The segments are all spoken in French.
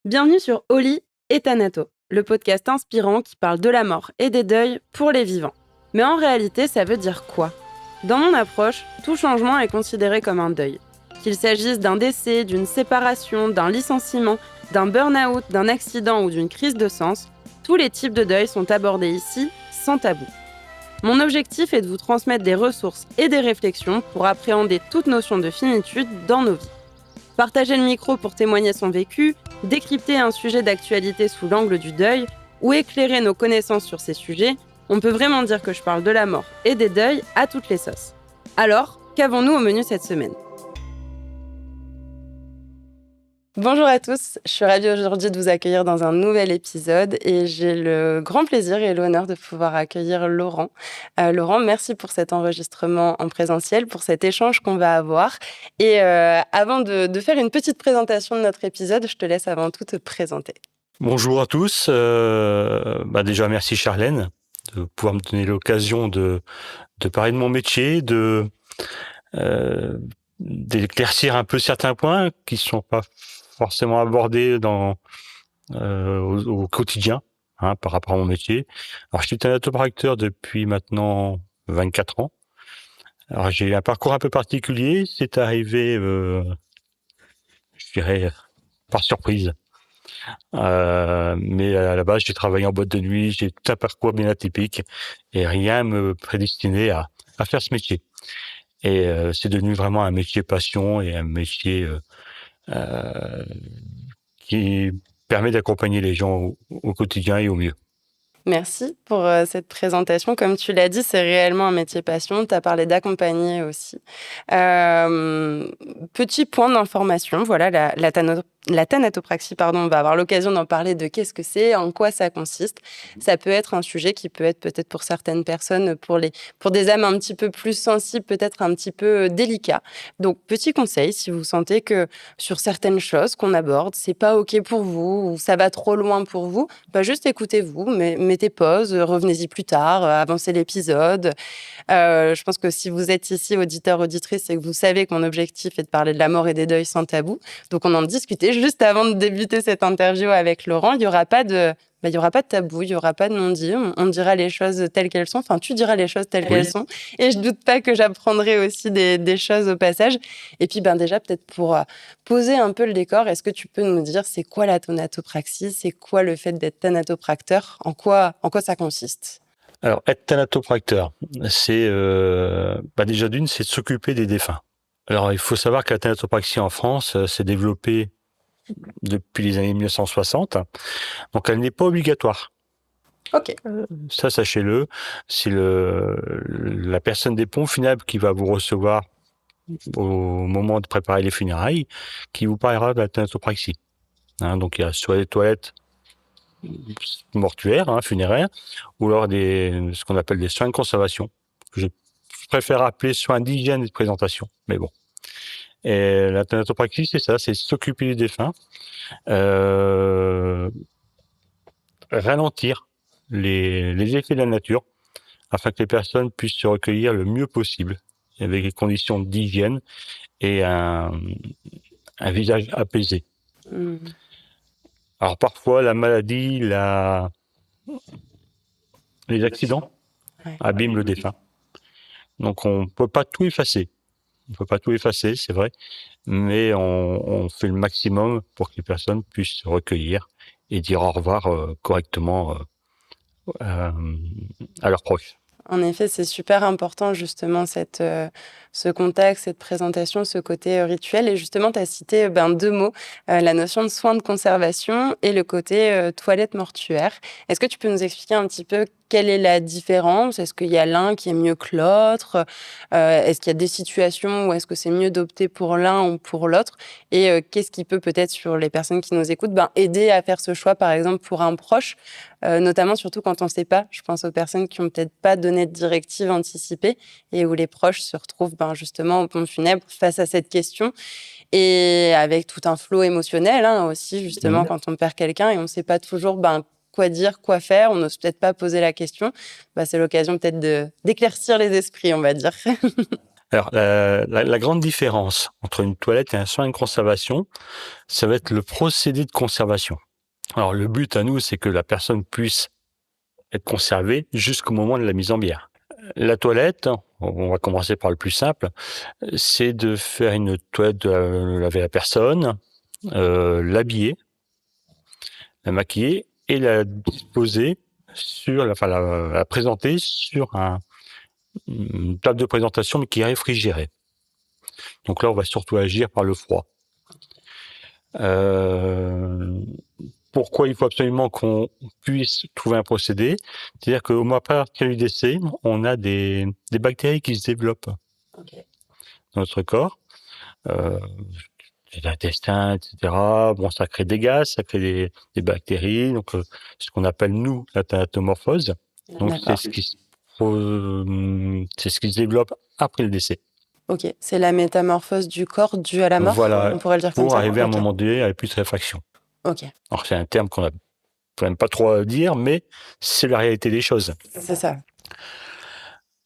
Bienvenue sur Oli et Thanato, le podcast inspirant qui parle de la mort et des deuils pour les vivants. Mais en réalité, ça veut dire quoi ? Dans mon approche, tout changement est considéré comme un deuil. Qu'il s'agisse d'un décès, d'une séparation, d'un licenciement, d'un burn-out, d'un accident ou d'une crise de sens, tous les types de deuil sont abordés ici, sans tabou. Mon objectif est de vous transmettre des ressources et des réflexions pour appréhender toute notion de finitude dans nos vies. Partager le micro pour témoigner son vécu, décrypter un sujet d'actualité sous l'angle du deuil ou éclairer nos connaissances sur ces sujets, on peut vraiment dire que je parle de la mort et des deuils à toutes les sauces. Alors, qu'avons-nous au menu cette semaine ? Bonjour à tous, je suis ravie aujourd'hui de vous accueillir dans un nouvel épisode et j'ai le grand plaisir et l'honneur de pouvoir accueillir Laurent. Laurent, merci pour cet enregistrement en présentiel, pour cet échange qu'on va avoir. Et avant de faire une petite présentation de notre épisode, je te laisse avant tout te présenter. Bonjour à tous. Déjà, merci Charlène de pouvoir me donner l'occasion de parler de mon métier, d'éclaircir un peu certains points qui ne sont pas forcément abordés au quotidien par rapport à mon métier. Alors, je suis thanatopracteur depuis maintenant 24 ans. Alors, j'ai un parcours un peu particulier. C'est arrivé, je dirais, par surprise. Mais à la base, j'ai travaillé en boîte de nuit, j'ai tout un parcours bien atypique et rien me prédestinait à faire ce métier. Et c'est devenu vraiment un métier passion et un métier qui permet d'accompagner les gens au quotidien et au mieux. Merci pour cette présentation. Comme tu l'as dit, c'est réellement un métier passion. Tu as parlé d'accompagner aussi. Petit point d'information, voilà, la thanatopraxie, on va avoir l'occasion d'en parler de qu'est-ce que c'est, en quoi ça consiste. Ça peut être un sujet qui peut être peut-être pour certaines personnes, pour des âmes un petit peu plus sensibles, peut-être un petit peu délicat. Donc, petit conseil, si vous sentez que sur certaines choses qu'on aborde, c'est pas OK pour vous ou ça va trop loin pour vous, juste écoutez-vous, mettez pause, revenez-y plus tard, avancez l'épisode. Je pense que si vous êtes ici, auditeur, auditrice, c'est que vous savez que mon objectif est de parler de la mort et des deuils sans tabou. Donc, on en discutait juste avant de débuter cette interview avec Laurent. Il n'y aura pas de tabou, il n'y aura pas de non-dit. On dira les choses telles qu'elles sont. Enfin, tu diras les choses telles qu'elles sont. Et je ne doute pas que j'apprendrai aussi des choses au passage. Et puis, déjà, peut-être pour poser un peu le décor, est-ce que tu peux nous dire c'est quoi la thanatopraxie ? C'est quoi le fait d'être thanatopracteur ? En quoi ça consiste ? Alors, être thanatopracteur, c'est déjà d'une, c'est de s'occuper des défunts. Alors, il faut savoir que la thanatopraxie en France s'est développée depuis les années 1960, donc elle n'est pas obligatoire. Ok. Ça, sachez-le, c'est la personne des pompes funèbres qui va vous recevoir au moment de préparer les funérailles, qui vous parlera de la thanatopraxie. Donc, il y a soit les toilettes mortuaires, funéraires, ou alors ce qu'on appelle des soins de conservation. Je préfère appeler soins d'hygiène et de présentation, mais bon. Et la thanatopraxie, c'est ça, c'est s'occuper des défunts, ralentir les effets de la nature, afin que les personnes puissent se recueillir le mieux possible, avec des conditions d'hygiène et un visage apaisé. Alors parfois, la maladie, les accidents abîment le défunt. Donc on peut pas tout effacer. C'est vrai, mais on fait le maximum pour que les personnes puissent se recueillir et dire au revoir correctement à leurs proches. En effet, c'est super important justement ce contact, cette présentation, ce côté rituel. Et justement, tu as cité deux mots, la notion de soins de conservation et le côté toilette mortuaire. Est-ce que tu peux nous expliquer un petit peu quelle est la différence ? Est-ce qu'il y a l'un qui est mieux que l'autre ? Est-ce qu'il y a des situations où est-ce que c'est mieux d'opter pour l'un ou pour l'autre ? Et qu'est-ce qui peut peut-être, sur les personnes qui nous écoutent, aider à faire ce choix, par exemple, pour un proche, notamment surtout quand on ne sait pas. Je pense aux personnes qui n'ont peut-être pas donné de directive anticipée et où les proches se retrouvent justement aux pompes funèbres face à cette question et avec tout un flot émotionnel aussi, justement, quand on perd quelqu'un et on ne sait pas toujours quoi dire, quoi faire, on n'ose peut-être pas poser la question. C'est l'occasion peut-être d'éclaircir les esprits, on va dire. Alors, la grande différence entre une toilette et un soin de conservation, ça va être le procédé de conservation. Alors, le but à nous, c'est que la personne puisse être conservée jusqu'au moment de la mise en bière. La toilette, on va commencer par le plus simple, c'est de faire une toilette, de laver la personne, l'habiller, la maquiller et la disposer la présenter sur une table de présentation, mais qui est réfrigérée. Donc là, on va surtout agir par le froid. Pourquoi il faut absolument qu'on puisse trouver un procédé? C'est-à-dire qu'au mois après du décès, on a des bactéries qui se développent dans notre corps. L'intestin, etc. Bon, ça crée des gaz, ça crée des bactéries, donc ce qu'on appelle nous la thanatomorphose. Donc c'est ce qui se développe après le décès. Ok, c'est la métamorphose du corps due à la mort. Voilà, on pourrait le dire comme ça. Pour arriver à un moment donné à la putréfaction. Ok. Alors c'est un terme qu'on a quand même pas trop à dire, mais c'est la réalité des choses. C'est ça.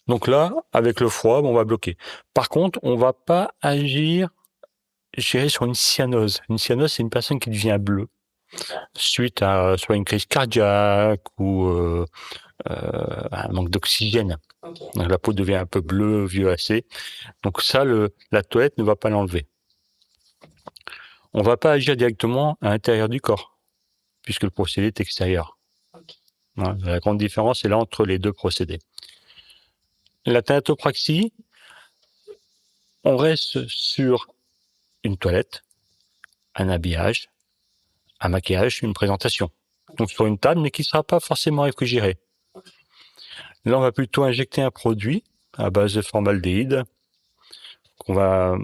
Donc là, avec le froid, on va bloquer. Par contre, on va pas agir, je dirais, sur une cyanose. Une cyanose, c'est une personne qui devient bleue suite à soit une crise cardiaque ou un manque d'oxygène. Okay. Donc la peau devient un peu bleue, violacée. Donc ça, la toilette ne va pas l'enlever. On ne va pas agir directement à l'intérieur du corps, puisque le procédé est extérieur. Okay. Voilà, la grande différence est là entre les deux procédés. La thanatopraxie, on reste sur une toilette, un habillage, un maquillage, une présentation. Donc sur une table, mais qui ne sera pas forcément réfrigérée. Là, on va plutôt injecter un produit à base de formaldéhyde qu'on va,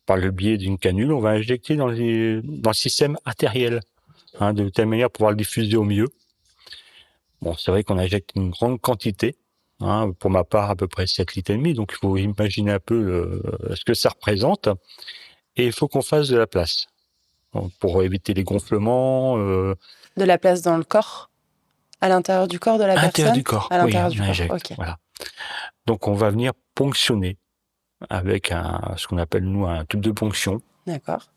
par le biais d'une canule, on va injecter dans le système artériel, de telle manière à pouvoir le diffuser au mieux. Bon, c'est vrai qu'on injecte une grande quantité, pour ma part à peu près 7,5 litres, donc il faut imaginer un peu ce que ça représente. Et il faut qu'on fasse de la place pour éviter les gonflements. De la place dans le corps? À l'intérieur du corps de la personne? À l'intérieur du corps, à l'intérieur oui, du on corps. injecte, Okay. Voilà. Donc on va venir ponctionner avec ce qu'on appelle nous un tube de ponction. D'accord.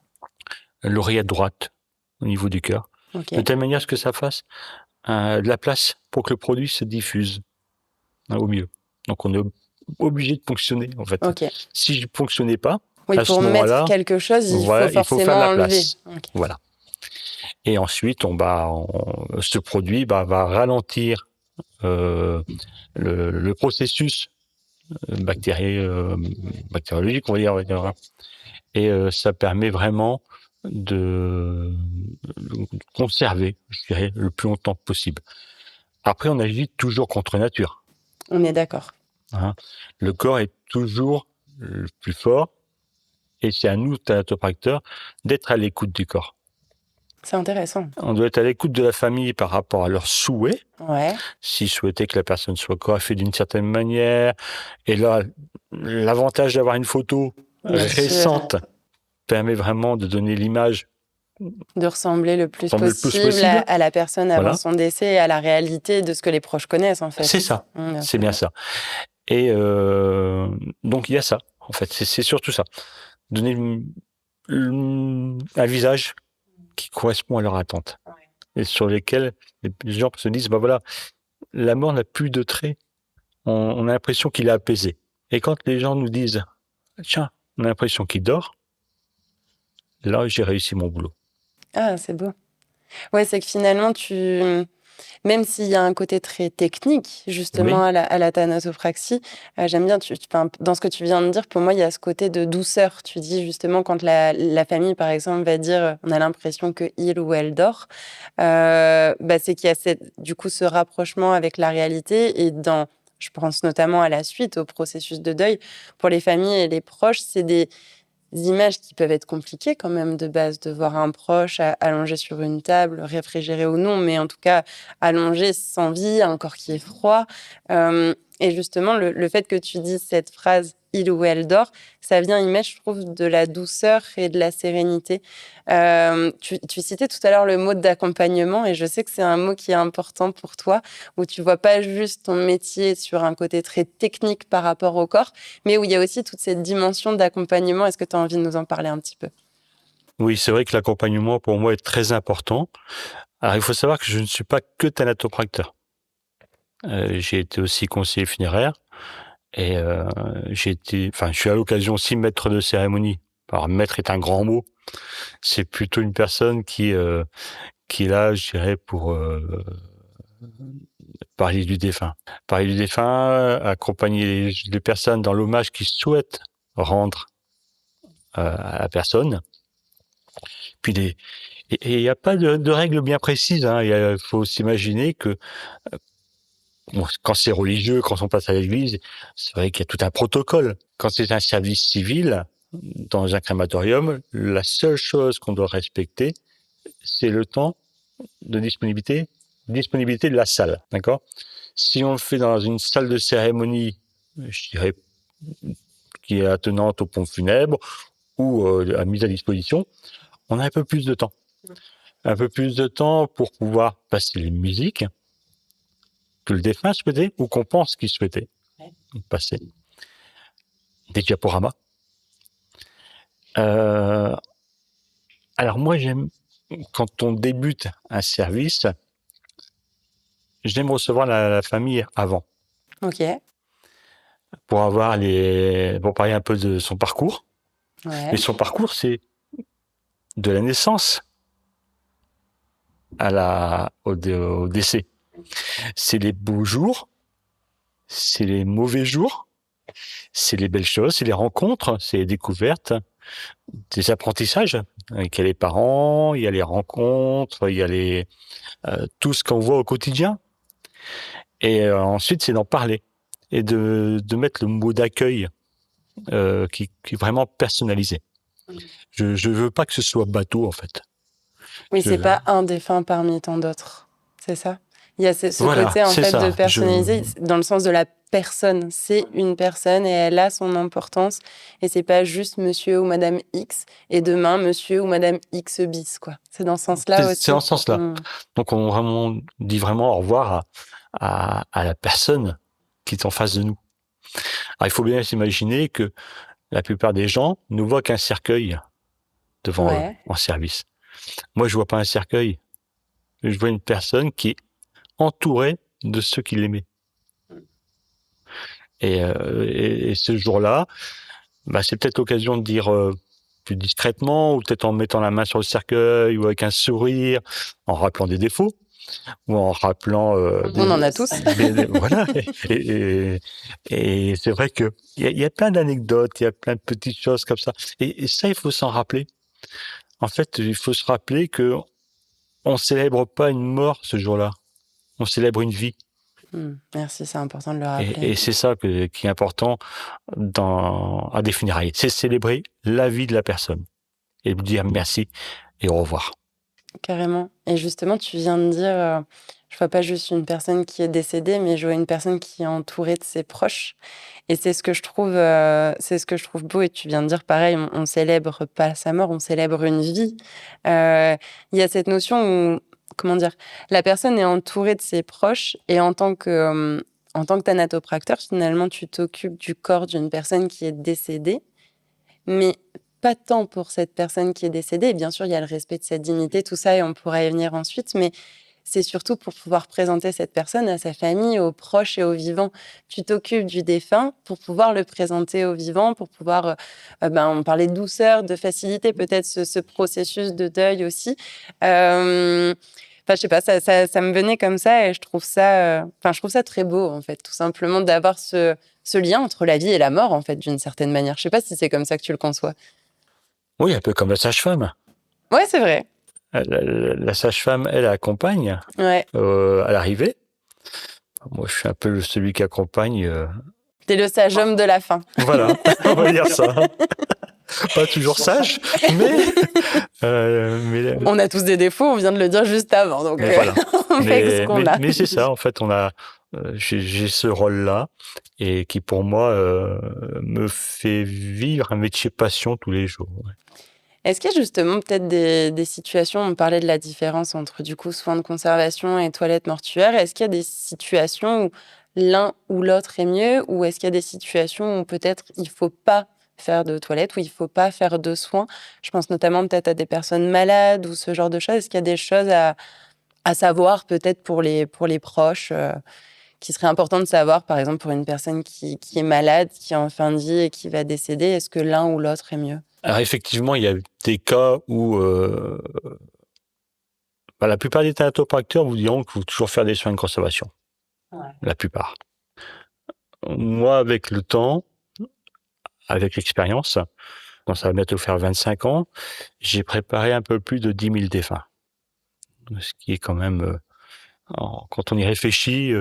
L'oreillette droite au niveau du cœur. Okay. De telle manière à ce que ça fasse de la place pour que le produit se diffuse au mieux. Donc on est obligé de ponctionner en fait. Okay. Si je ne ponctionnais pas, oui, à pour ce moment-là, mettre quelque chose, il faut faire la place. Okay. Voilà. Et ensuite, ce produit va ralentir le processus bactériologique, on va dire. Et ça permet vraiment de conserver, je dirais, le plus longtemps possible. Après, on agit toujours contre nature. On est d'accord. Le corps est toujours le plus fort et c'est à nous, thanatopracteurs, d'être à l'écoute du corps. C'est intéressant. On doit être à l'écoute de la famille par rapport à leurs souhaits. Ouais. S'ils souhaitaient que la personne soit coiffée d'une certaine manière. Et là, l'avantage d'avoir une photo récente permet vraiment de donner l'image. De ressembler le plus possible à la personne avant son décès et à la réalité de ce que les proches connaissent, en fait. C'est ça, c'est bien ça. Et donc, il y a ça, en fait. C'est surtout ça. Donner un visage qui correspond à leur attente. Ouais. Et sur lesquels les gens se disent, voilà, la mort n'a plus de traits. On a l'impression qu'il est apaisé. Et quand les gens nous disent, tiens, on a l'impression qu'il dort, là, j'ai réussi mon boulot. Ah, c'est beau. Ouais, c'est que finalement, même s'il y a un côté très technique, justement, oui. à la thanatopraxie, j'aime bien, dans ce que tu viens de dire, pour moi, il y a ce côté de douceur. Tu dis, justement, quand la famille, par exemple, va dire, on a l'impression qu'il ou elle dort, c'est qu'il y a du coup ce rapprochement avec la réalité. Et je pense notamment à la suite, au processus de deuil, pour les familles et les proches, c'est des images qui peuvent être compliquées quand même de base, de voir un proche allongé sur une table, réfrigéré ou non, mais en tout cas allongé sans vie, un corps qui est froid. Et justement, le fait que tu dises cette phrase il ou elle dort, ça vient y mettre, je trouve, de la douceur et de la sérénité. Tu citais tout à l'heure le mot d'accompagnement et je sais que c'est un mot qui est important pour toi, où tu vois pas juste ton métier sur un côté très technique par rapport au corps, mais où il y a aussi toute cette dimension d'accompagnement. Est-ce que tu as envie de nous en parler un petit peu? Oui, c'est vrai que l'accompagnement pour moi est très important. Alors, il faut savoir que je ne suis pas que thanatopracteur. J'ai été aussi conseiller funéraire et je suis à l'occasion aussi maître de cérémonie. Alors, maître est un grand mot. C'est plutôt une personne qui est là, je dirais, pour parler du défunt. Parler du défunt, accompagner les personnes dans l'hommage qu'ils souhaitent rendre à la personne. Puis et il n'y a pas de règles bien précises. Hein. Il faut s'imaginer que quand c'est religieux, quand on passe à l'église, c'est vrai qu'il y a tout un protocole. Quand c'est un service civil, dans un crématorium, la seule chose qu'on doit respecter, c'est le temps de disponibilité de la salle, d'accord? Si on le fait dans une salle de cérémonie, je dirais, qui est attenante aux pompes funèbres ou à mise à disposition, on a un peu plus de temps. Un peu plus de temps pour pouvoir passer les musiques que le défunt souhaitait ou qu'on pense qu'il souhaitait passer. Des diaporamas. Alors moi, quand on débute un service, j'aime recevoir la famille avant. Ok. Pour parler un peu de son parcours. Ouais. Mais son parcours, c'est de la naissance au décès. C'est les beaux jours, c'est les mauvais jours, c'est les belles choses, c'est les rencontres, c'est les découvertes, des apprentissages. Il y a les parents, il y a les rencontres, il y a tout ce qu'on voit au quotidien. Et ensuite, c'est d'en parler et de mettre le mot d'accueil qui est vraiment personnalisé. Je veux pas que ce soit bateau, en fait. Oui, c'est pas un défunt parmi tant d'autres, c'est ça? Il y a ce Voilà, côté, en fait, ça. de personnaliser, dans le sens de la personne. C'est une personne et elle a son importance. Et c'est pas juste monsieur ou madame X et demain monsieur ou madame X bis, quoi. C'est dans ce sens-là aussi. C'est dans ce sens-là. Donc, on dit vraiment au revoir à la personne qui est en face de nous. Alors, il faut bien s'imaginer que la plupart des gens ne voient qu'un cercueil devant eux en service. Moi, je vois pas un cercueil. Je vois une personne qui est entourée de ceux qui l'aimaient. Et ce jour-là, c'est peut-être l'occasion de dire plus discrètement, ou peut-être en mettant la main sur le cercueil, ou avec un sourire, en rappelant des défauts, ou en rappelant... on en a tous. Voilà. Et c'est vrai que il y a plein d'anecdotes, il y a plein de petites choses comme ça. Et ça, il faut s'en rappeler. En fait, il faut se rappeler que on célèbre pas une mort ce jour-là. On célèbre une vie. Merci, c'est important de le rappeler. Et c'est ça qui est important à des funérailles. C'est célébrer la vie de la personne et dire merci et au revoir. Carrément. Et justement, tu viens de dire, je vois pas juste une personne qui est décédée, mais je vois une personne qui est entourée de ses proches. Et c'est ce que je trouve beau. Et tu viens de dire pareil, on célèbre pas sa mort, on célèbre une vie. Il y a cette notion où, comment dire, la personne est entourée de ses proches et en tant que thanatopracteur, finalement, tu t'occupes du corps d'une personne qui est décédée, mais pas tant pour cette personne qui est décédée. Et bien sûr, il y a le respect de sa dignité, tout ça, et on pourra y venir ensuite, mais c'est surtout pour pouvoir présenter cette personne à sa famille, aux proches et aux vivants. Tu t'occupes du défunt pour pouvoir le présenter aux vivants, pour pouvoir, on parlait de douceur, de faciliter peut-être ce processus de deuil aussi. Je sais pas, ça me venait comme ça et je trouve ça très beau, en fait, tout simplement d'avoir ce lien entre la vie et la mort, en fait, d'une certaine manière. Je sais pas si c'est comme ça que tu le conçois. Oui, un peu comme la sage-femme. Ouais, c'est vrai. La sage-femme, elle accompagne à l'arrivée. Moi, je suis un peu celui qui accompagne. T'es le sage homme de la fin. Voilà, on va dire ça. Pas toujours sage, mais on a tous des défauts, on vient de le dire juste avant, donc voilà. on fait ce qu'on a. Mais c'est ça, en fait, on a J'ai ce rôle-là et qui pour moi me fait vivre un métier passion tous les jours. Ouais. Est-ce qu'il y a justement peut-être des situations, on parlait de la différence entre du coup soins de conservation et toilettes mortuaires, est-ce qu'il y a des situations où l'un ou l'autre est mieux, ou est-ce qu'il y a des situations où peut-être il faut pas faire de toilettes, où il faut pas faire de soins? Je pense notamment peut-être à des personnes malades ou ce genre de choses. Est-ce qu'il y a des choses à savoir peut-être pour les proches, qui serait important de savoir, par exemple pour une personne qui est malade, qui est en fin de vie et qui va décéder, est-ce que l'un ou l'autre est mieux? Alors effectivement, il y a des cas où la plupart des thanatopracteurs vous diront qu'il faut toujours faire des soins de conservation. Ouais. La plupart. Moi, avec le temps, avec l'expérience, quand ça va bientôt faire 25 ans, j'ai préparé un peu plus de 10 000 défunts. Ce qui est quand même, quand on y réfléchit,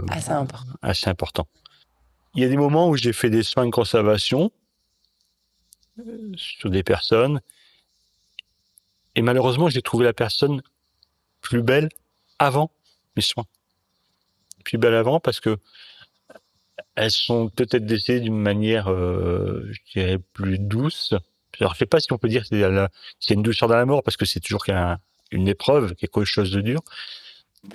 Assez important. assez important. Il y a des moments où j'ai fait des soins de conservation sur des personnes et malheureusement, j'ai trouvé la personne plus belle avant mes soins. Plus belle avant parce que elles sont peut-être décédées d'une manière, je dirais, plus douce. Alors, je sais pas si on peut dire que c'est une douceur dans la mort parce que c'est toujours une épreuve, quelque chose de dur.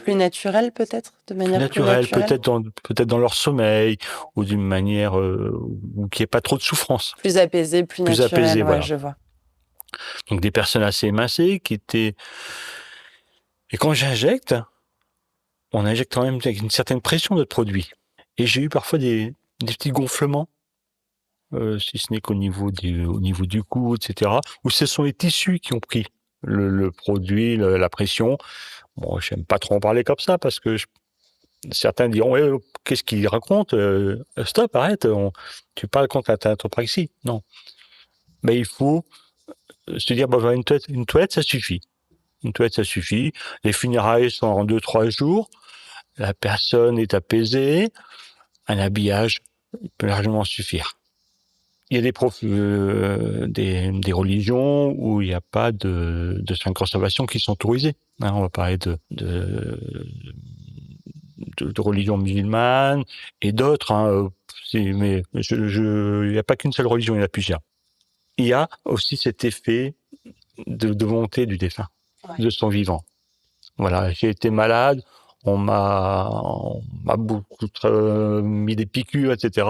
Plus naturel peut-être? De Plus manière plus naturel, naturelle? peut-être dans leur sommeil ou d'une manière où qu'il n'y ait pas trop de souffrance. Plus apaisé, plus Plus apaisé, naturel, ouais, voilà. je vois. Donc des personnes assez émincées qui étaient. Et quand j'injecte, on injecte quand même avec une certaine pression notre produit. Et j'ai eu parfois des petits gonflements, si ce n'est qu'au niveau au niveau du cou, etc. Où ce sont les tissus qui ont pris le produit, la pression. Bon, j'aime pas trop en parler comme ça parce que certains diront ouais, qu'est-ce qu'il raconte stop, arrête, tu parles contre la thanatopraxie. Non. Mais il faut se dire bon, une toilette, ça suffit. Une toilette, ça suffit. Les funérailles sont en 2-3 jours. La personne est apaisée. Un habillage peut largement suffire. Il y a des religions où il n'y a pas de soins de conservation qui sont autorisés. Hein, on va parler de religion musulmane et d'autres. Hein, mais il n'y a pas qu'une seule religion, il y en a plusieurs. Il y a aussi cet effet de volonté du défunt, de son vivant. Voilà, j'ai été malade, on m'a beaucoup mis des piqûres, etc.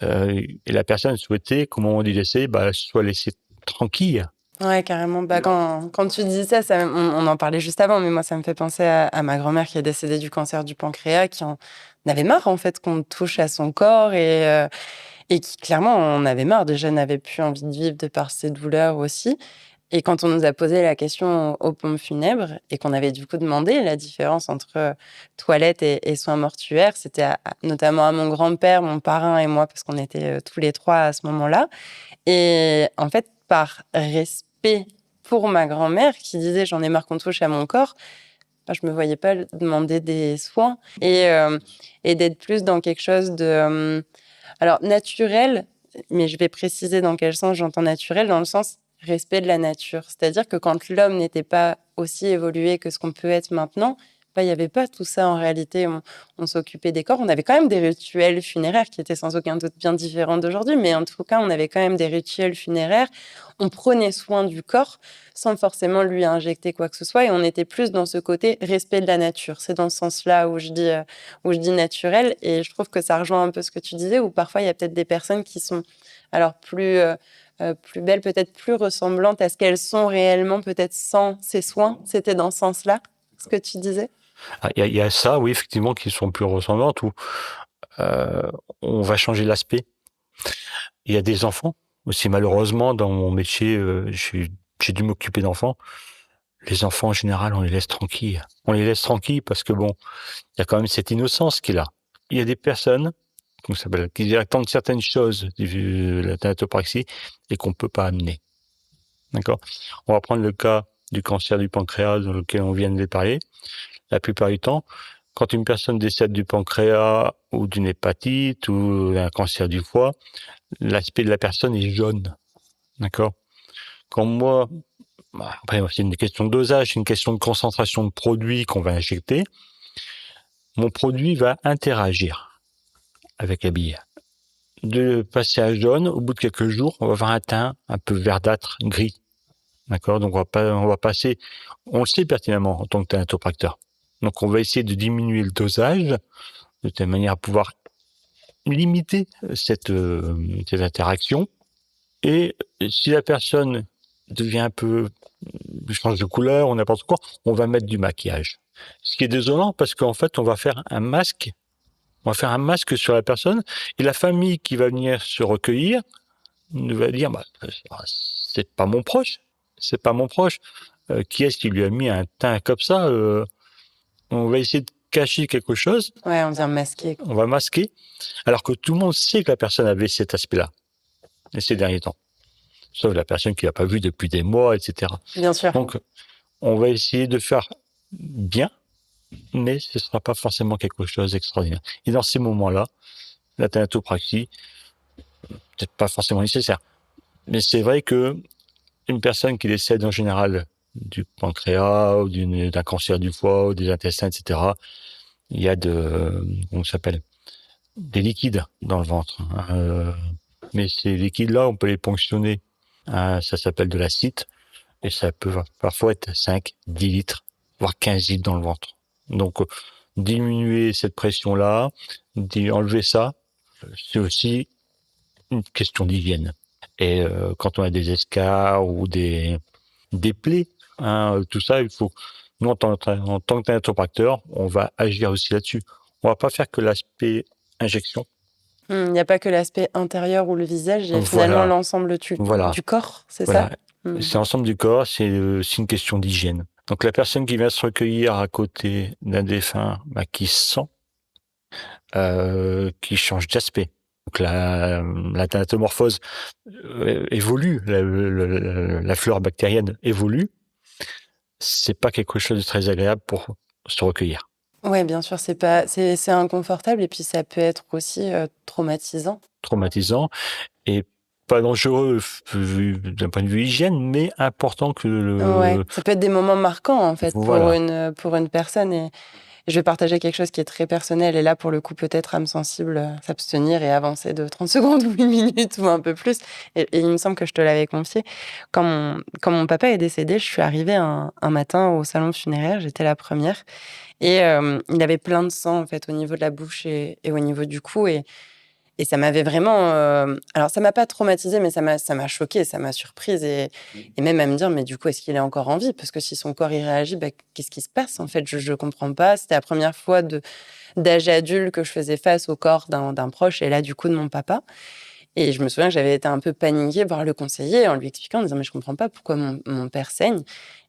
Et la personne souhaitait qu'au moment du décès, soit laissée tranquille. Ouais, carrément. Bah, quand tu dis ça, on en parlait juste avant, mais moi, ça me fait penser à ma grand-mère qui est décédée du cancer du pancréas, qui en avait marre, en fait, qu'on touche à son corps et qui, clairement, en avait marre. Déjà, n'avait plus envie de vivre de par ses douleurs aussi. Et quand on nous a posé la question aux pompes funèbres et qu'on avait du coup demandé la différence entre toilettes et soins mortuaires, c'était notamment à mon grand-père, mon parrain et moi, parce qu'on était tous les trois à ce moment-là. Et en fait, par respect pour ma grand-mère qui disait j'en ai marre qu'on touche à mon corps, je me voyais pas demander des soins et d'être plus dans quelque chose de alors naturel, mais je vais préciser dans quel sens j'entends naturel, dans le sens respect de la nature. C'est-à-dire que quand l'homme n'était pas aussi évolué que ce qu'on peut être maintenant, il n'y avait pas tout ça en réalité. On s'occupait des corps. On avait quand même des rituels funéraires qui étaient sans aucun doute bien différents d'aujourd'hui, mais en tout cas, on avait quand même des rituels funéraires. On prenait soin du corps sans forcément lui injecter quoi que ce soit, et on était plus dans ce côté respect de la nature. C'est dans ce sens-là où je dis naturel, et je trouve que ça rejoint un peu ce que tu disais, où parfois il y a peut-être des personnes qui sont alors plus belles, peut-être plus ressemblantes à ce qu'elles sont réellement, peut-être sans ces soins. C'était dans ce sens-là, ce que tu disais? Il y a ça, oui, effectivement, qui sont plus ressemblantes où on va changer l'aspect. Il y a des enfants aussi, malheureusement, dans mon métier, j'ai dû m'occuper d'enfants. Les enfants, en général, on les laisse tranquilles. On les laisse tranquilles parce que bon, il y a quand même cette innocence qui est là. Il y a des personnes, comment ça s'appelle, qui attendent certaines choses de la thanatopraxie et qu'on peut pas amener. D'accord? On va prendre le cas du cancer du pancréas dans lequel on vient de parler. La plupart du temps, quand une personne décède du pancréas ou d'une hépatite ou d'un cancer du foie, l'aspect de la personne est jaune. D'accord? Quand moi, après, c'est une question de dosage, c'est une question de concentration de produit qu'on va injecter. mon produit va interagir avec la bille. De passer à jaune, au bout de quelques jours, on va avoir un teint un peu verdâtre, gris. D'accord? Donc, on va passer, on le sait pertinemment en tant que thanatopracteur. Donc, on va essayer de diminuer le dosage de telle manière à pouvoir limiter cette interaction. Et si la personne devient un peu, change de couleur ou n'importe quoi, on va mettre du maquillage. Ce qui est désolant parce qu'en fait, on va faire un masque. On va faire un masque sur la personne et la famille qui va venir se recueillir va dire, c'est pas mon proche. C'est pas mon proche. Qui est-ce qui lui a mis un teint comme ça? On va essayer de cacher quelque chose. Ouais, on vient masquer. On va masquer. Alors que tout le monde sait que la personne avait cet aspect-là. Et ces derniers temps. Sauf la personne qui l'a pas vu depuis des mois, etc. Bien sûr. Donc, on va essayer de faire bien, mais ce sera pas forcément quelque chose d'extraordinaire. Et dans ces moments-là, la thanatopraxie, peut-être pas forcément nécessaire. Mais c'est vrai que une personne qui décède en général du pancréas ou d'un cancer du foie ou des intestins, etc., il y a comment ça s'appelle, des liquides dans le ventre. Mais ces liquides-là, on peut les ponctionner. Ça s'appelle de l'acide. Et ça peut parfois être 5, 10 litres, voire 15 litres dans le ventre. Donc, diminuer cette pression-là, enlever ça, c'est aussi une question d'hygiène. Et quand on a des escarres ou des plaies, tout ça, il faut, nous, en tant que thanatopracteur, on va agir aussi là-dessus. On va pas faire que l'aspect injection. Il n'y a pas que l'aspect intérieur ou le visage, il y a finalement l'ensemble du corps, c'est ça? C'est l'ensemble du corps, c'est une question d'hygiène. Donc la personne qui vient se recueillir à côté d'un défunt, qui sent, qui change d'aspect. Donc la thanatophore évolue, la flore bactérienne évolue. C'est pas quelque chose de très agréable pour se recueillir. Ouais, bien sûr, c'est inconfortable et puis ça peut être aussi traumatisant. Traumatisant et pas dangereux d'un point de vue hygiène, mais important que Ouais, ça peut être des moments marquants en fait voilà. pour une personne et je vais partager quelque chose qui est très personnel et là pour le coup peut-être âme sensible, s'abstenir et avancer de 30 secondes ou 1 minute ou un peu plus et il me semble que je te l'avais confié. Quand mon papa est décédé, je suis arrivée un matin au salon funéraire, j'étais la première et il avait plein de sang en fait au niveau de la bouche et au niveau du cou et ça m'avait vraiment, alors ça m'a pas traumatisée, mais ça m'a choquée, ça m'a surprise et même à me dire: «Mais du coup, est-ce qu'il est encore en vie?» parce que si son corps, il réagit, qu'est-ce qui se passe, en fait? Je comprends pas. C'était la première fois d'âge adulte que je faisais face au corps d'un proche et là, du coup, de mon papa et je me souviens que j'avais été un peu paniquée voir le conseiller en lui expliquant, en disant: «Mais je comprends pas pourquoi mon père saigne»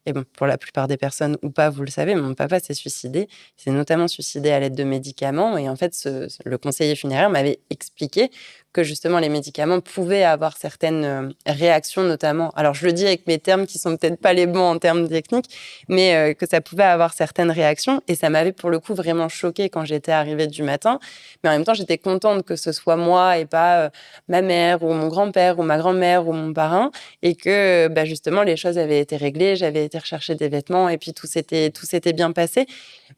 et bon, pour la plupart des personnes ou pas, vous le savez, mon papa s'est suicidé. Il s'est notamment suicidé à l'aide de médicaments et en fait, le conseiller funéraire m'avait expliqué que justement les médicaments pouvaient avoir certaines réactions notamment. Alors je le dis avec mes termes qui sont peut-être pas les bons en termes techniques, mais que ça pouvait avoir certaines réactions et ça m'avait pour le coup vraiment choquée quand j'étais arrivée du matin. Mais en même temps, j'étais contente que ce soit moi et pas ma mère ou mon grand-père ou ma grand-mère ou mon parrain et que justement les choses avaient été réglées, j'avais été rechercher des vêtements et puis tout s'était bien passé.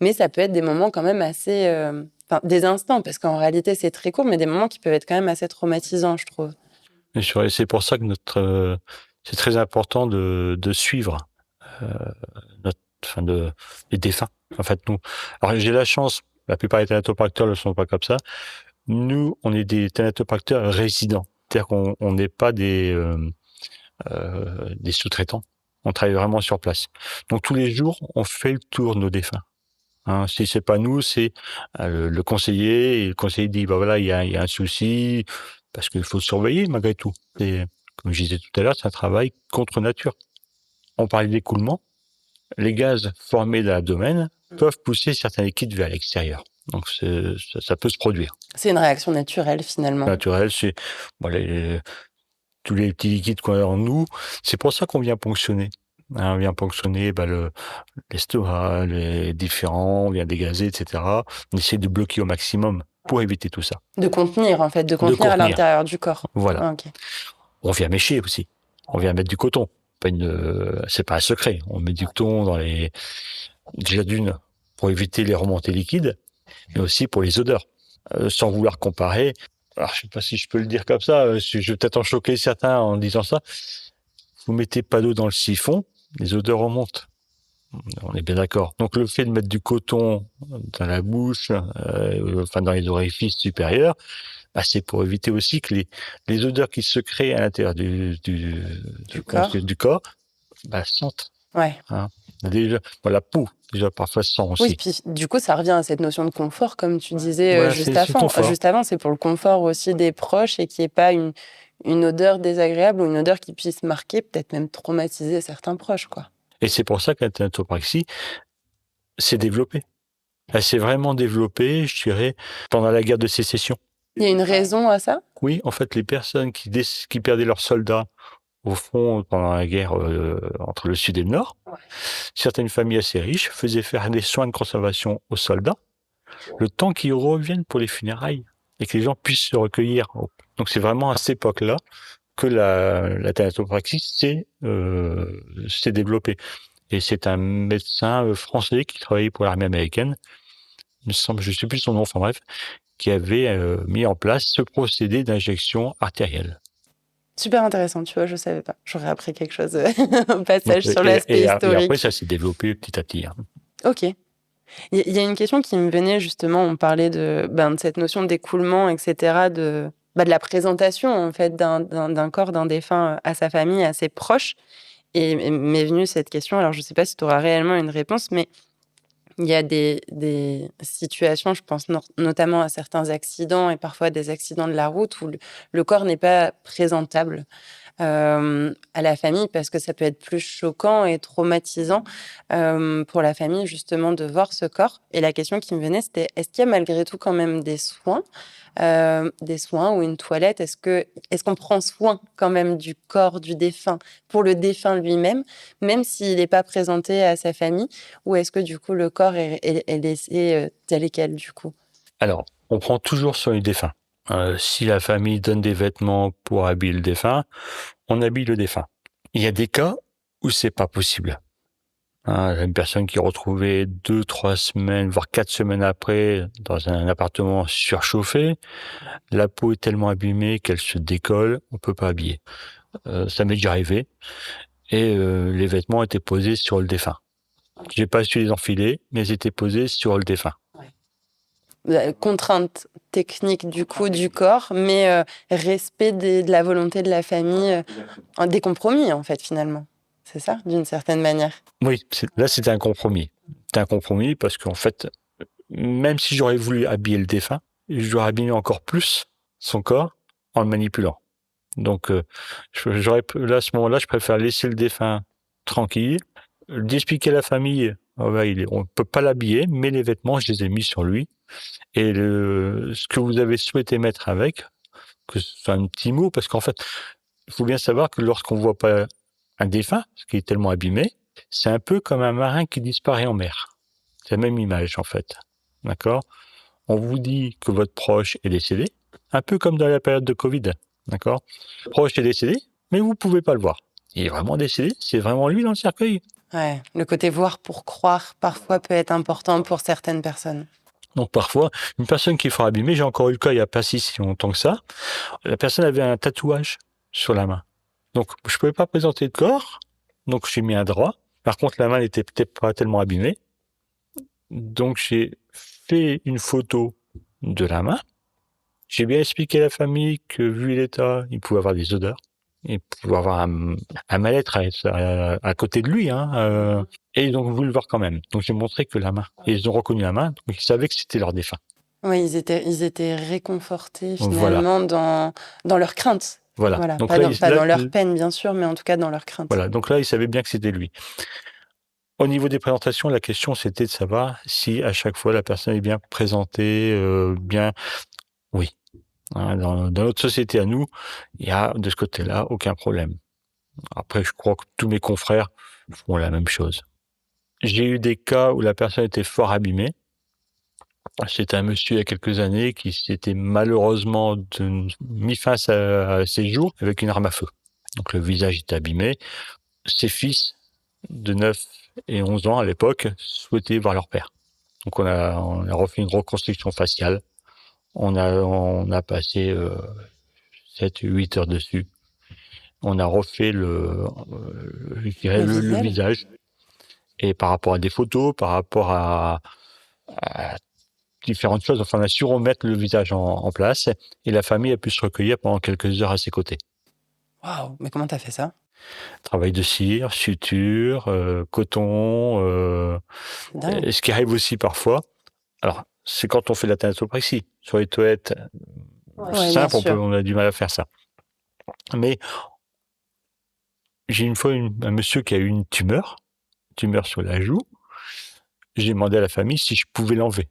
Mais ça peut être des moments quand même assez des instants, parce qu'en réalité, c'est très court, mais des moments qui peuvent être quand même assez traumatisants, je trouve. Et c'est pour ça que c'est très important de suivre les défunts. En fait, nous, alors j'ai la chance, la plupart des thanatopracteurs ne sont pas comme ça. Nous, on est des thanatopracteurs résidents, c'est-à-dire qu'on n'est pas des sous-traitants. On travaille vraiment sur place. Donc tous les jours, on fait le tour de nos défunts. Si c'est pas nous, c'est le conseiller. Et le conseiller dit, voilà, il y a un souci, parce qu'il faut surveiller malgré tout. Et comme je disais tout à l'heure, c'est un travail contre nature. On parlait d'écoulement. Les gaz formés dans l'abdomen peuvent pousser certains liquides vers l'extérieur. Donc ça peut se produire. C'est une réaction naturelle finalement. Naturel, c'est tous les petits liquides qu'on a en nous. C'est pour ça qu'on vient ponctionner. On vient ponctionner l'estomac, les différents, on vient dégazer, etc. On essaie de bloquer au maximum pour éviter tout ça. De contenir, en fait, de contenir à l'intérieur du corps. Voilà. Ah, okay. On vient mécher aussi. On vient mettre du coton. C'est pas un secret. On met du coton dans déjà pour éviter les remontées liquides. mais aussi pour les odeurs. Sans vouloir comparer, alors je sais pas si je peux le dire comme ça, je vais peut-être en choquer certains en disant ça. Vous mettez pas d'eau dans le siphon, les odeurs remontent. On est bien d'accord. Donc le fait de mettre du coton dans la bouche, enfin dans les orifices supérieurs, bah, c'est pour éviter aussi que les odeurs qui se créent à l'intérieur du corps bah, sentent. Ouais. Hein. Déjà, la peau, déjà parfois sent Oui, aussi. puis du coup, ça revient à cette notion de confort, comme tu disais Voilà, juste c'est avant. confort. Juste avant, c'est pour le confort aussi des proches et qu'il n'y ait pas une odeur désagréable ou une odeur qui puisse marquer, peut-être même traumatiser certains proches, quoi. Et c'est pour ça que la thanatopraxie s'est développée. Elle s'est vraiment développée, je dirais, pendant la guerre de sécession. Il y a une raison à ça? Oui, en fait, les personnes qui perdaient leurs soldats au front pendant la guerre entre le Sud et le Nord, certaines familles assez riches faisaient faire des soins de conservation aux soldats, le temps qu'ils reviennent pour les funérailles et que les gens puissent se recueillir. Donc c'est vraiment à cette époque-là que la thanatopraxie s'est développée. Et c'est un médecin français qui travaillait pour l'armée américaine, il me semble, je ne sais plus son nom, enfin bref, qui avait mis en place ce procédé d'injection artérielle. Super intéressant, tu vois, je savais pas. J'aurais appris quelque chose au passage sur l'aspect historique. Et après, ça s'est développé petit à petit. Hein. Ok. Il y a une question qui me venait justement, on parlait de cette notion d'écoulement, etc., de la présentation en fait d'un corps d'un défunt à sa famille, à ses proches. Et m'est venue cette question, alors je ne sais pas si tu auras réellement une réponse, mais il y a des situations, je pense notamment à certains accidents et parfois des accidents de la route où le corps n'est pas présentable à la famille parce que ça peut être plus choquant et traumatisant pour la famille justement de voir ce corps. Et la question qui me venait, c'était est-ce qu'il y a malgré tout quand même des soins ou une toilette? Est-ce qu'on prend soin quand même du corps du défunt pour le défunt lui-même, même s'il n'est pas présenté à sa famille? Ou est-ce que du coup le corps est laissé tel quel du coup? Alors, on prend toujours soin du défunt. Si la famille donne des vêtements pour habiller le défunt, on habille le défunt. Il y a des cas où c'est pas possible. Une personne qui est retrouvée 2, 3 semaines, voire 4 semaines après, dans un appartement surchauffé, la peau est tellement abîmée qu'elle se décolle, on peut pas habiller. Ça m'est déjà arrivé. Et les vêtements étaient posés sur le défunt. J'ai pas su les enfiler, mais ils étaient posés sur le défunt. Contrainte technique du coup du corps, mais respect de la volonté de la famille, des compromis en fait finalement. C'est ça, d'une certaine manière. Oui, là c'était un compromis. C'était un compromis parce qu'en fait, même si j'aurais voulu habiller le défunt, j'aurais abîmé encore plus son corps en le manipulant. Donc là, à ce moment-là, je préfère laisser le défunt tranquille, d'expliquer à la famille, on ne peut pas l'habiller, mais les vêtements, je les ai mis sur lui. Et ce que vous avez souhaité mettre avec, que ce soit un petit mot, parce qu'en fait, il faut bien savoir que lorsqu'on voit pas un défunt, ce qui est tellement abîmé, c'est un peu comme un marin qui disparaît en mer. C'est la même image, en fait. D'accord? On vous dit que votre proche est décédé, un peu comme dans la période de Covid. D'accord? Le proche est décédé, mais vous pouvez pas le voir. Il est vraiment décédé, c'est vraiment lui dans le cercueil. Ouais, le côté voir pour croire, parfois, peut être important pour certaines personnes. Donc parfois, une personne qui est fort abîmée, j'ai encore eu le cas il n'y a pas si longtemps que ça, la personne avait un tatouage sur la main. Donc je ne pouvais pas présenter le corps, donc j'ai mis un drap. Par contre, la main n'était peut-être pas tellement abîmée. Donc j'ai fait une photo de la main. J'ai bien expliqué à la famille que vu l'état, il pouvait avoir des odeurs. Il pouvait avoir un mal-être à côté de lui. Et ils ont voulu le voir quand même. Donc j'ai montré que la main. Et ils ont reconnu la main, donc ils savaient que c'était leur défunt. Oui, ils étaient réconfortés finalement dans leur crainte. Voilà. Donc pas dans leur peine, bien sûr, mais en tout cas dans leur crainte. Voilà. Donc là, ils savaient bien que c'était lui. Au niveau des présentations, la question, c'était de savoir si à chaque fois la personne est bien présentée, bien. Oui. Dans notre société à nous, il y a de ce côté-là aucun problème. Après, je crois que tous mes confrères font la même chose. J'ai eu des cas où la personne était fort abîmée. C'était un monsieur il y a quelques années qui s'était malheureusement mis face à ses jours avec une arme à feu. Donc le visage était abîmé. Ses fils de 9 et 11 ans à l'époque souhaitaient voir leur père. Donc on a refait une reconstruction faciale. On a passé 7-8 heures dessus. On a refait je dirais le visage. Et par rapport à des photos, par rapport à différentes choses, enfin, on a su remettre le visage en place et la famille a pu se recueillir pendant quelques heures à ses côtés. Waouh, mais comment t'as fait ça? Travail de cire, suture, coton, Dingue. ce qui arrive aussi parfois. Alors, c'est quand on fait de la thanatopraxie. Sur les toilettes Ouais, bien simples, sûr. on a du mal à faire ça. Mais j'ai une fois un monsieur qui a eu une tumeur sur la joue. J'ai demandé à la famille si je pouvais l'enlever.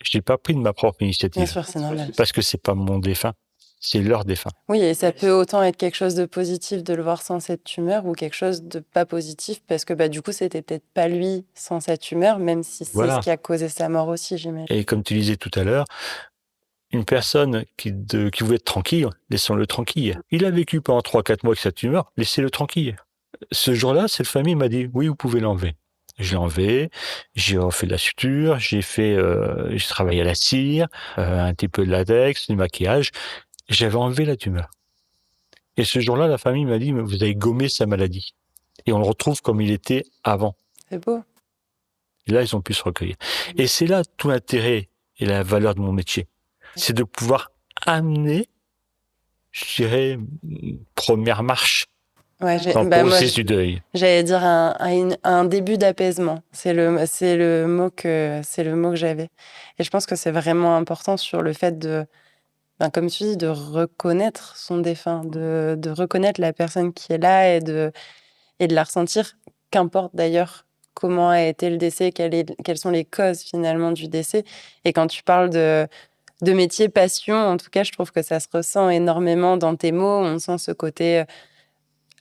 Je n'ai pas pris de ma propre initiative. Bien sûr, c'est normal. Parce que c'est pas mon défunt, c'est leur défunt. Oui, et ça peut autant être quelque chose de positif de le voir sans cette tumeur ou quelque chose de pas positif parce que du coup, c'était peut-être pas lui sans cette tumeur, même si c'est ce qui a causé sa mort aussi, j'imagine. Et comme tu disais tout à l'heure, une personne qui voulait être tranquille, laissons-le tranquille. Il a vécu pendant 3-4 mois avec sa tumeur, laissez-le tranquille. Ce jour-là, cette famille m'a dit, oui, vous pouvez l'enlever. Je l'ai enlevé, j'ai refait de la suture, j'ai travaillé à la cire, un petit peu de latex, du maquillage. J'avais enlevé la tumeur. Et ce jour-là, la famille m'a dit, mais vous avez gommé sa maladie. Et on le retrouve comme il était avant. C'est beau. Et là, ils ont pu se recueillir. Et c'est là tout l'intérêt et la valeur de mon métier. C'est de pouvoir amener, je dirais, une première marche dans le processus du deuil. J'allais dire un début d'apaisement. C'est le mot que j'avais. Et je pense que c'est vraiment important sur le fait de, comme tu dis, de reconnaître son défunt, de reconnaître la personne qui est là et de la ressentir, qu'importe d'ailleurs comment a été le décès, quelles sont les causes finalement du décès. Et quand tu parles de métier passion, en tout cas, je trouve que ça se ressent énormément dans tes mots. On sent ce côté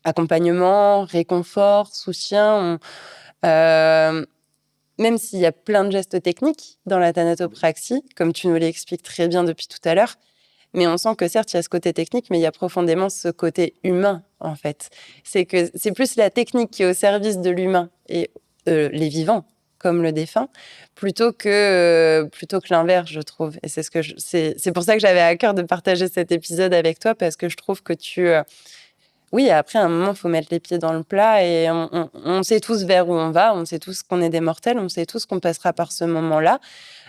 accompagnement, réconfort, soutien. Même s'il y a plein de gestes techniques dans la thanatopraxie, comme tu nous l'expliques très bien depuis tout à l'heure, mais on sent que certes, il y a ce côté technique, mais il y a profondément ce côté humain, en fait. C'est que c'est plus la technique qui est au service de l'humain et les vivants, comme le défunt, plutôt que l'inverse, je trouve. Et c'est pour ça que j'avais à cœur de partager cet épisode avec toi, parce que je trouve que oui, après, à un moment, il faut mettre les pieds dans le plat et on sait tous vers où on va, on sait tous qu'on est des mortels, on sait tous qu'on passera par ce moment-là.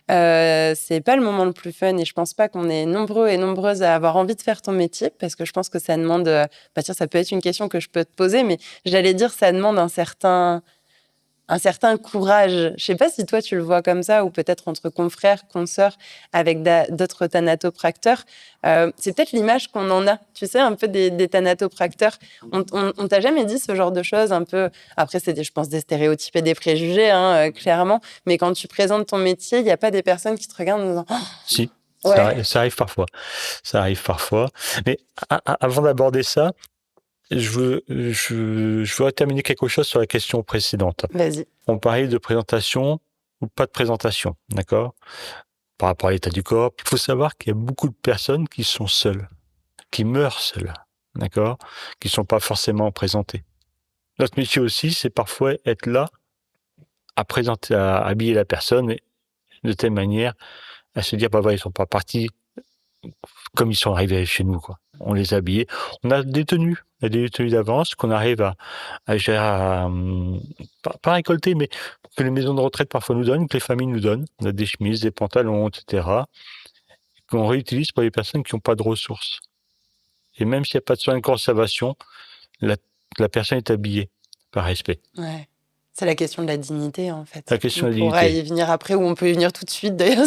C'est pas le moment le plus fun et je pense pas qu'on est nombreux et nombreuses à avoir envie de faire ton métier parce que je pense que ça demande, tiens, ça peut être une question que je peux te poser, mais j'allais dire ça demande un certain courage. Je sais pas si toi tu le vois comme ça ou peut-être entre confrères, consoeurs avec d'autres thanatopracteurs. C'est peut-être l'image qu'on en a, tu sais, un peu des thanatopracteurs. On t'a jamais dit ce genre de choses un peu. Après, c'est je pense des stéréotypes et des préjugés, clairement. Mais quand tu présentes ton métier, il n'y a pas des personnes qui te regardent en disant. Si, ouais. ça arrive parfois. Ça arrive parfois. Mais avant d'aborder ça, je voudrais terminer quelque chose sur la question précédente. Vas-y. On parlait de présentation ou pas de présentation, d'accord? Par rapport à l'état du corps. Il faut savoir qu'il y a beaucoup de personnes qui sont seules, qui meurent seules, d'accord? Qui ne sont pas forcément présentées. Notre métier aussi, c'est parfois être là à présenter, à habiller la personne de telle manière à se dire, voilà, ils sont pas partis comme ils sont arrivés chez nous, quoi. On les a habillés. On a des tenues d'avance qu'on arrive à gérer, pas récolter, mais que les maisons de retraite parfois nous donnent, que les familles nous donnent. On a des chemises, des pantalons, etc., qu'on réutilise pour les personnes qui n'ont pas de ressources. Et même s'il n'y a pas de soins de conservation, la personne est habillée par respect. Ouais. C'est la question de la dignité, en fait. La question de la dignité. On pourra y venir après ou on peut y venir tout de suite, d'ailleurs.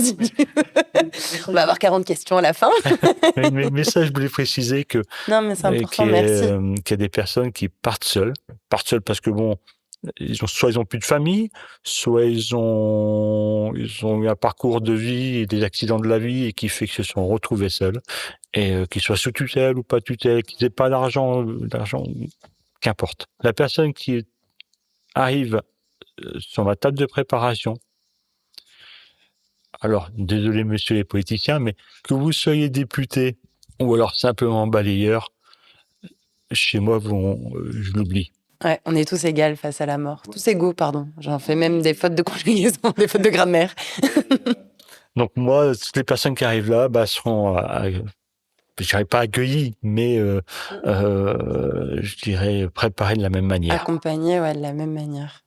Si on va avoir 40 questions à la fin. mais ça, je voulais préciser que non, mais c'est important, merci. Qu'il y a des personnes qui partent seules parce que bon, soit ils ont plus de famille, soit ils ont eu un parcours de vie et des accidents de la vie et qui fait qu'ils se sont retrouvés seuls et qu'ils soient sous tutelle ou pas tutelle, qu'ils n'aient pas d'argent, qu'importe. La personne qui arrive sur ma table de préparation, alors désolé monsieur les politiciens, mais que vous soyez député ou alors simplement balayeur, chez moi, je l'oublie. Ouais, on est tous égaux face à la mort. Tous égaux, pardon. J'en fais même des fautes de conjugaison, des fautes de grammaire. Donc moi, toutes les personnes qui arrivent là, seront, je dirais pas accueillies, mais je dirais préparées de la même manière. Accompagnées, ouais, de la même manière.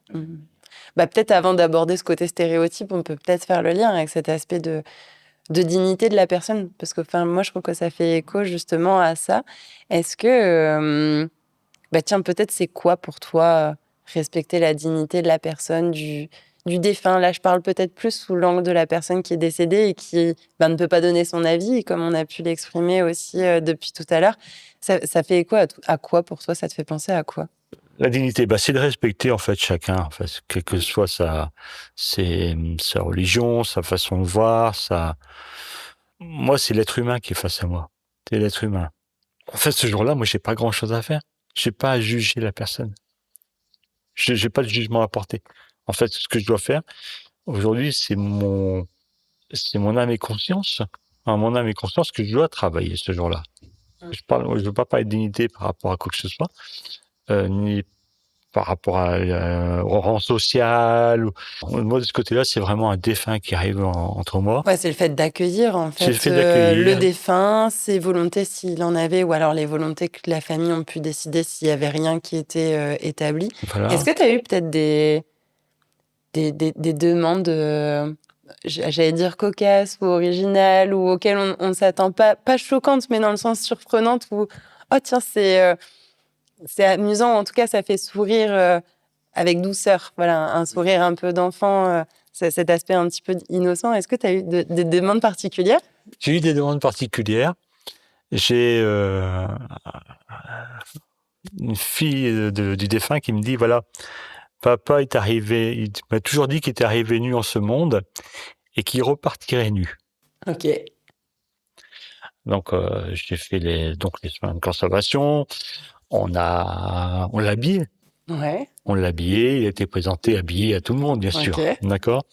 Peut-être avant d'aborder ce côté stéréotype, on peut peut-être faire le lien avec cet aspect de dignité de la personne. Parce que moi, je trouve que ça fait écho justement à ça. Est-ce que, tiens, peut-être c'est quoi pour toi respecter la dignité de la personne, du défunt? Là, je parle peut-être plus sous l'angle de la personne qui est décédée et qui ne peut pas donner son avis, comme on a pu l'exprimer aussi depuis tout à l'heure. Ça fait écho à quoi pour toi? Ça te fait penser à quoi? La dignité, c'est de respecter en fait chacun, en fait, quelle que soit sa religion, sa façon de voir, Moi, c'est l'être humain qui est face à moi. C'est l'être humain. En fait, ce jour-là, moi, j'ai pas grand-chose à faire. J'ai pas à juger la personne. J'ai pas de jugement à porter. En fait, ce que je dois faire aujourd'hui, c'est mon âme et conscience. Mon âme et conscience que je dois travailler ce jour-là. Je veux pas parler de dignité par rapport à quoi que ce soit, ni par rapport au rang social. Moi, de ce côté-là, c'est vraiment un défunt qui arrive entre moi. Ouais, c'est le fait d'accueillir, en C'est le fait, fait d'accueillir. le défunt, ses volontés s'il en avait, ou alors les volontés que la famille ont pu décider s'il y avait rien qui était établi. Voilà. Est-ce que tu as eu peut-être des demandes, j'allais dire cocasses ou originales, ou auxquelles on ne s'attend pas choquantes, mais dans le sens surprenante, où oh tiens, c'est amusant, en tout cas ça fait sourire avec douceur, voilà, un sourire un peu d'enfant, cet aspect un petit peu innocent. Est-ce que tu as eu des demandes particulières? J'ai eu des demandes particulières. J'ai une fille du défunt qui me dit, voilà, papa est arrivé, il m'a toujours dit qu'il était arrivé nu en ce monde et qu'il repartirait nu. Ok. Donc j'ai fait les soins de conservation. On l'a habillé. Ouais. On l'a habillé. Il a été présenté habillé à tout le monde, bien sûr. Ok. D'accord.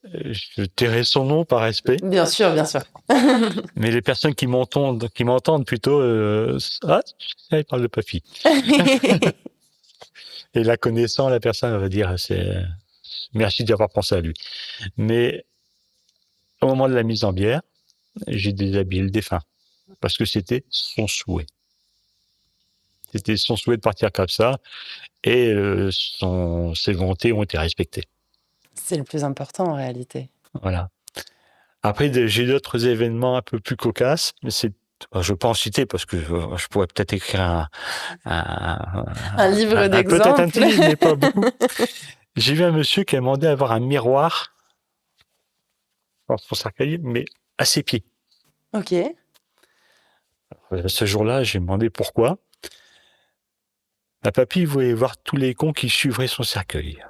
Je tairai son nom par respect. Bien sûr, bien sûr. Mais les personnes qui m'entendent plutôt, il parle de papy. Et la connaissant, la personne va dire, merci d'y avoir pensé à lui. Mais au moment de la mise en bière, j'ai déshabillé le défunt parce que c'était son souhait. C'était son souhait de partir comme ça, et ses volontés ont été respectées. C'est le plus important en réalité. Voilà. Après, j'ai d'autres événements un peu plus cocasses, mais je ne veux pas en citer parce que je pourrais peut-être écrire un livre d'exemples. Peut-être un petit livre, mais pas beaucoup. J'ai vu un monsieur qui a demandé à avoir un miroir dans son cercueil, mais à ses pieds. Ok. Ce jour-là, j'ai demandé pourquoi. La papy voulait voir tous les cons qui suivraient son cercueil.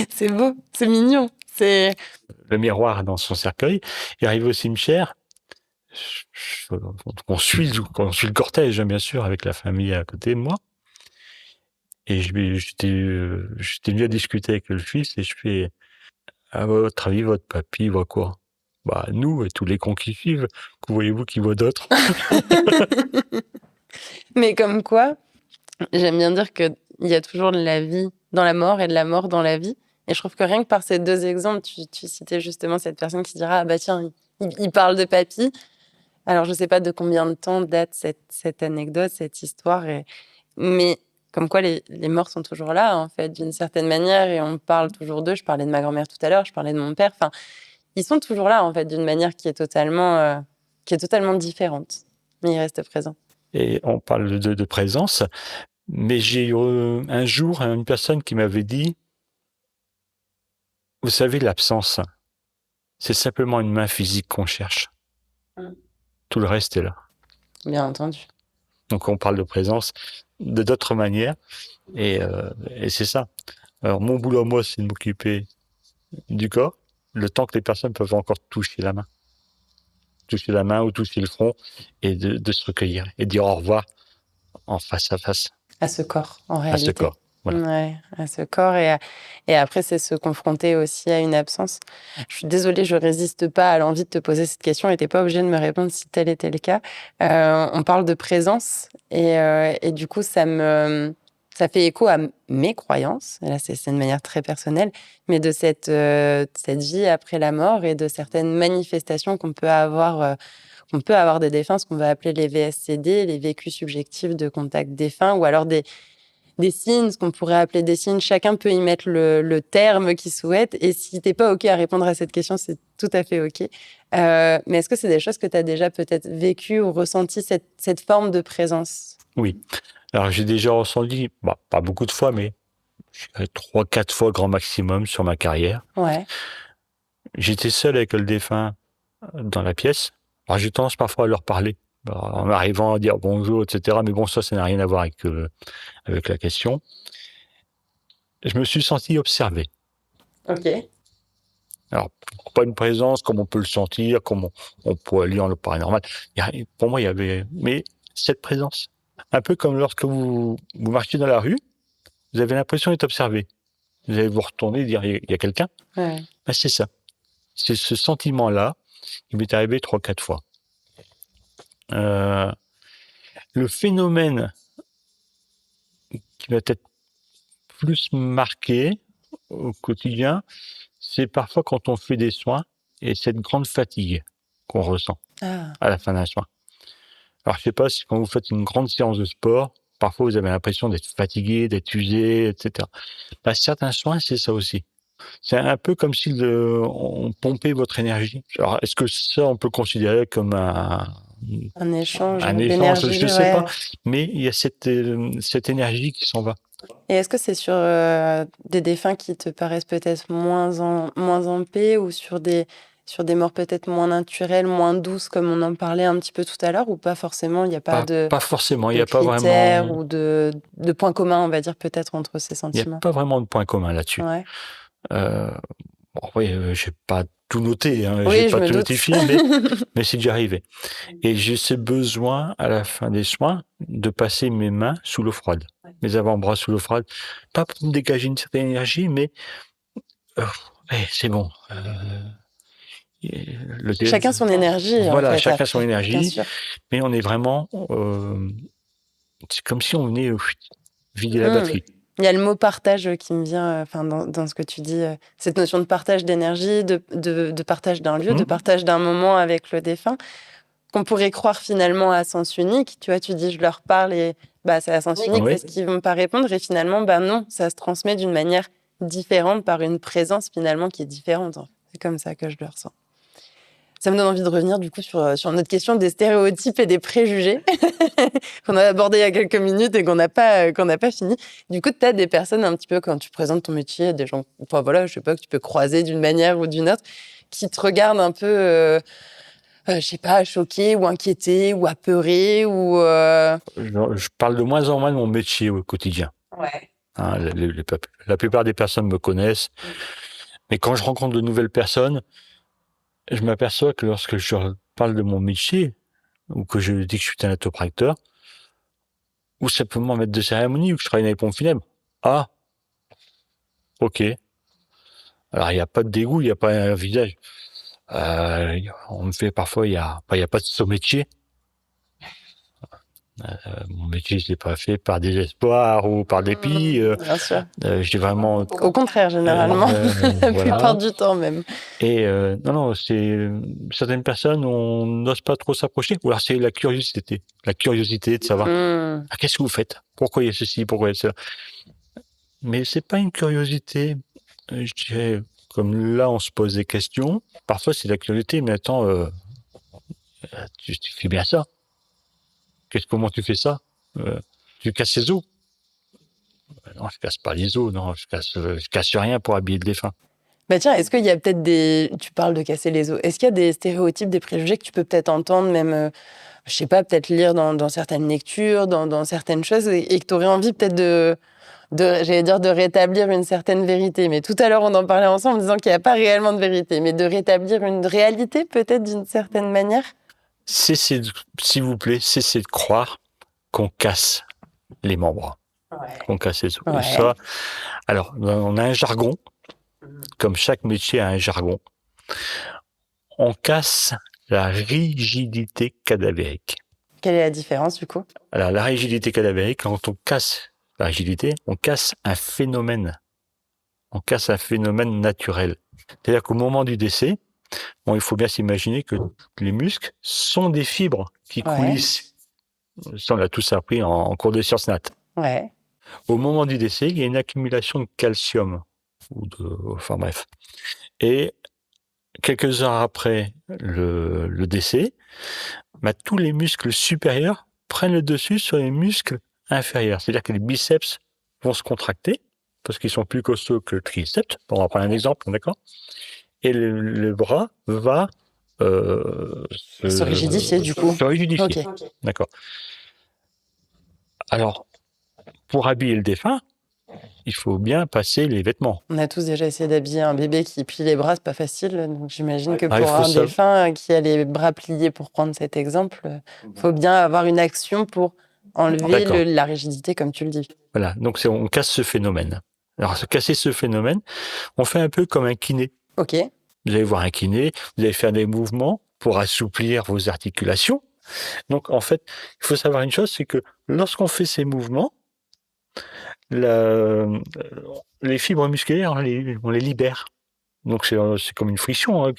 C'est beau, c'est mignon. C'est le miroir dans son cercueil. Et arrivé au cimetière, on suit le cortège, bien sûr, avec la famille à côté de moi. Et j'étais venu à discuter avec le fils et je fais, à votre avis, votre papy voit quoi? Nous et tous les cons qui suivent. Que voyez-vous qui voit d'autres? Mais comme quoi, j'aime bien dire qu'il y a toujours de la vie dans la mort et de la mort dans la vie. Et je trouve que rien que par ces deux exemples, tu citais justement cette personne qui dira, ah bah tiens, il parle de papy. Alors, je ne sais pas de combien de temps date cette anecdote, cette histoire, mais comme quoi les morts sont toujours là, en fait, d'une certaine manière, et on parle toujours d'eux. Je parlais de ma grand-mère tout à l'heure, je parlais de mon père. Enfin, ils sont toujours là, en fait, d'une manière qui est totalement différente, mais ils restent présents. Et on parle de présence, mais j'ai eu un jour une personne qui m'avait dit, vous savez, l'absence, c'est simplement une main physique qu'on cherche. Tout le reste est là. Bien entendu. Donc on parle de présence de d'autres manières, et c'est ça. Alors mon boulot à moi, c'est de m'occuper du corps, le temps que les personnes peuvent encore toucher la main ou toucher le front, et de se recueillir et dire au revoir en face à face. À ce corps, en réalité. À ce corps. Voilà. Ouais, à ce corps et après, c'est se confronter aussi à une absence. Je suis désolée, je résiste pas à l'envie de te poser cette question et tu pas obligée de me répondre si tel était le cas. On parle de présence et du coup, ça fait écho à mes croyances. Et là, c'est de manière très personnelle, mais de cette vie après la mort et de certaines manifestations qu'on peut avoir des défunts, ce qu'on va appeler les VSCD, les vécus subjectifs de contact défunt, ou alors des signes, ce qu'on pourrait appeler des signes. Chacun peut y mettre le terme qu'il souhaite. Et si t'es pas OK à répondre à cette question, c'est tout à fait OK. Mais est-ce que c'est des choses que tu as déjà peut-être vécues ou ressenti cette forme de présence? Oui. Alors, j'ai déjà ressenti, pas beaucoup de fois, mais 3-4 fois grand maximum sur ma carrière. Ouais. J'étais seul avec le défunt dans la pièce. Alors, j'ai tendance parfois à leur parler, en arrivant à dire bonjour, etc. Mais bon, ça n'a rien à voir avec la question. Je me suis senti observé. OK. Alors, pas une présence comme on peut le sentir, comme on pourrait lire le paranormal. Pour moi, il y avait... Mais cette présence, un peu comme lorsque vous marchez dans la rue, vous avez l'impression d'être observé. Vous allez vous retourner et dire, il y a quelqu'un. Ouais. Ben, c'est ça. C'est ce sentiment-là qui m'est arrivé 3-4 fois. Le phénomène qui va être plus marqué au quotidien, c'est parfois quand on fait des soins et cette grande fatigue qu'on ressent à la fin d'un soin. Alors, je sais pas si quand vous faites une grande séance de sport, parfois vous avez l'impression d'être fatigué, d'être usé, etc. Certains soins, c'est ça aussi. C'est un peu comme si on pompait votre énergie. Alors, est-ce que ça, on peut considérer comme un échange échange, d'énergie, je sais pas, ouais. mais il y a cette énergie qui s'en va. Et est-ce que c'est sur des défunts qui te paraissent peut-être moins en paix ou sur des morts peut-être moins naturelles, moins douces, comme on en parlait un petit peu tout à l'heure, ou pas forcément, il n'y a pas Pas forcément, il de n'y a pas critères vraiment, ou de points communs, on va dire, peut-être entre ces il y a sentiments? pas vraiment de point commun là-dessus. Ouais. Euh, bon, oui, j'ai pas tout noté, hein, j'ai Oui, je pas me tout doute. notifié, mais c'est déjà arrivé. Et j'ai ce besoin, à la fin des soins, de passer mes mains sous l'eau froide, mes avant-bras sous l'eau froide, pas pour me dégager une certaine énergie, mais c'est bon. Chacun son énergie, en Voilà, fait, chacun son après, bien énergie, sûr. mais on est vraiment, c'est comme si on venait vider la batterie. Il y a le mot partage qui me vient dans ce que tu dis, cette notion de partage d'énergie, de partage d'un lieu, de partage d'un moment avec le défunt, qu'on pourrait croire finalement à sens unique. Tu vois, tu dis, je leur parle et c'est à sens unique parce qu'ils vont pas répondre. Et finalement, non, ça se transmet d'une manière différente par une présence finalement qui est différente. C'est comme ça que je le ressens. Ça me donne envie de revenir du coup sur notre question des stéréotypes et des préjugés qu'on a abordé il y a quelques minutes et qu'on n'a pas fini. Du coup, tu as des personnes un petit peu, quand tu présentes ton métier, des gens, je sais pas, que tu peux croiser d'une manière ou d'une autre, qui te regardent un peu, je sais pas, choqués ou inquiétés ou apeurés ou... Je parle de moins en moins de mon métier au quotidien. Ouais. Hein, la plupart des personnes me connaissent, mais quand je rencontre de nouvelles personnes, je m'aperçois que lorsque je leur parle de mon métier, ou que je dis que je suis thanatopracteur, ou simplement maître de cérémonie, ou que je travaille dans les pompes funèbres. Ah, ok. Alors, il n'y a pas de dégoût, il n'y a pas un visage. On me fait parfois, il y a pas de ce métier. Mon métier, je l'ai pas fait par désespoir ou par dépit. Bien sûr. J'ai vraiment... Au contraire, généralement, la plupart du temps même. Et non, c'est certaines personnes, on n'ose pas trop s'approcher. Ou alors c'est la curiosité de savoir qu'est-ce que vous faites, pourquoi il y a ceci, pourquoi il y a cela. Mais c'est pas une curiosité, je dirais, comme là on se pose des questions. Parfois c'est la curiosité, mais attends, tu fais bien ça. Comment tu fais ça? Tu casses les os? Non, je casse pas les os, non, je casse rien pour habiller le défunt. Tiens, est-ce qu'il y a peut-être tu parles de casser les os, est-ce qu'il y a des stéréotypes, des préjugés que tu peux peut-être entendre, même, je sais pas, peut-être lire dans certaines lectures, dans certaines choses, et que tu aurais envie peut-être j'allais dire de rétablir une certaine vérité. Mais tout à l'heure, on en parlait ensemble en disant qu'il n'y a pas réellement de vérité, mais de rétablir une réalité peut-être d'une certaine manière? S'il vous plaît, cessez de croire qu'on casse les membres. qu'on casse les os. Ouais. Ça, alors, on a un jargon, comme chaque métier a un jargon. On casse la rigidité cadavérique. Quelle est la différence du coup? Alors, la rigidité cadavérique, quand on casse la rigidité, on casse un phénomène. On casse un phénomène naturel. C'est-à-dire qu'au moment du décès, il faut bien s'imaginer que les muscles sont des fibres qui coulissent. Ça, on l'a tous appris en cours de sciences nat. Ouais. Au moment du décès, il y a une accumulation de calcium. Enfin bref. Et quelques heures après le décès, tous les muscles supérieurs prennent le dessus sur les muscles inférieurs. C'est-à-dire que les biceps vont se contracter parce qu'ils sont plus costauds que le triceps. On va prendre un exemple, d'accord? Et le bras va Se rigidifier du coup. se rigidifier. Ok. D'accord. Alors, pour habiller le défunt, il faut bien passer les vêtements. On a tous déjà essayé d'habiller un bébé qui plie les bras, c'est pas facile. Donc j'imagine que Ah, pour un défunt qui a les bras pliés, pour prendre cet exemple, il faut bien avoir une action pour enlever la rigidité, comme tu le dis. Voilà, donc on casse ce phénomène. Alors, casser ce phénomène, on fait un peu comme un kiné. Ok. Vous allez voir un kiné, vous allez faire des mouvements pour assouplir vos articulations. Donc, en fait, il faut savoir une chose, c'est que lorsqu'on fait ces mouvements, les fibres musculaires, on les libère. Donc, c'est comme une friction, hein,